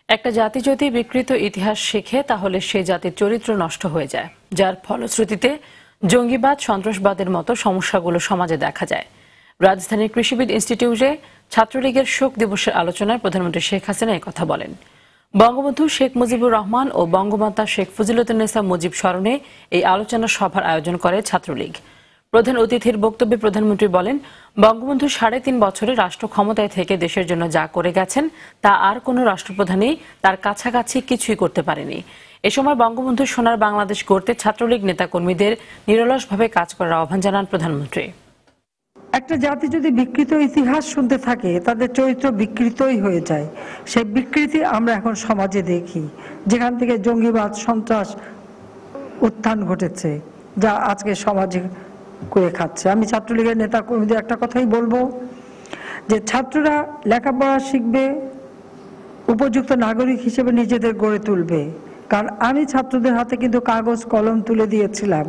একটা জাতি যদি বিকৃত ইতিহাস শেখে তাহলে সে জাতির চরিত্র নষ্ট হয়ে যায়, যার ফলশ্রুতিতে জঙ্গিবাদ সন্ত্রাসবাদের মতো সমস্যাগুলো সমাজে দেখা যায়। রাজধানীর কৃষিবিদ ইনস্টিটিউটে ছাত্রলীগের শোক দিবসের আলোচনায় প্রধানমন্ত্রী শেখ হাসিনা একথা বলেন। বঙ্গবন্ধু শেখ মুজিবুর রহমান ও বঙ্গমাতা শেখ ফজিলাতুন্নেসা মুজিব স্মরণে এই আলোচনা সভার আয়োজন করে ছাত্রলীগ। প্রধান অতিথির বক্তব্যে প্রধানমন্ত্রী বলেন, বঙ্গবন্ধু ৩.৫ বছরে রাষ্ট্র ক্ষমতায় থেকে দেশের জন্য যা করে গেছেন তা আর কোনো রাষ্ট্রপ্রধানই তার কাছাকাছি কিছুই করতে পারেনি। এ সময় বঙ্গবন্ধু সোনার বাংলাদেশ গড়তে ছাত্রলীগ নেতাকর্মীদের নিরলসভাবে কাজ করার আহ্বান জানান প্রধানমন্ত্রী। একটা জাতি যদি বিকৃত ইতিহাস শুনতে থাকে তাদের চরিত্র বিকৃতই হয়ে যায়। সেই বিকৃতি আমরা এখন সমাজে দেখি, যেখান থেকে জঙ্গিবাদ সন্ত্রাস উত্থান ঘটেছে, যা আজকে সমাজে করে খাচ্ছে। আমি ছাত্রলীগের নেতা কর্মীদের একটা কথাই বলবো, যে ছাত্ররা লেখাপড়া শিখবে, উপযুক্ত নাগরিক হিসেবে নিজেদের গড়ে তুলবে। কারণ আমি ছাত্রদের হাতে কিন্তু কাগজ কলম তুলে দিয়েছিলাম।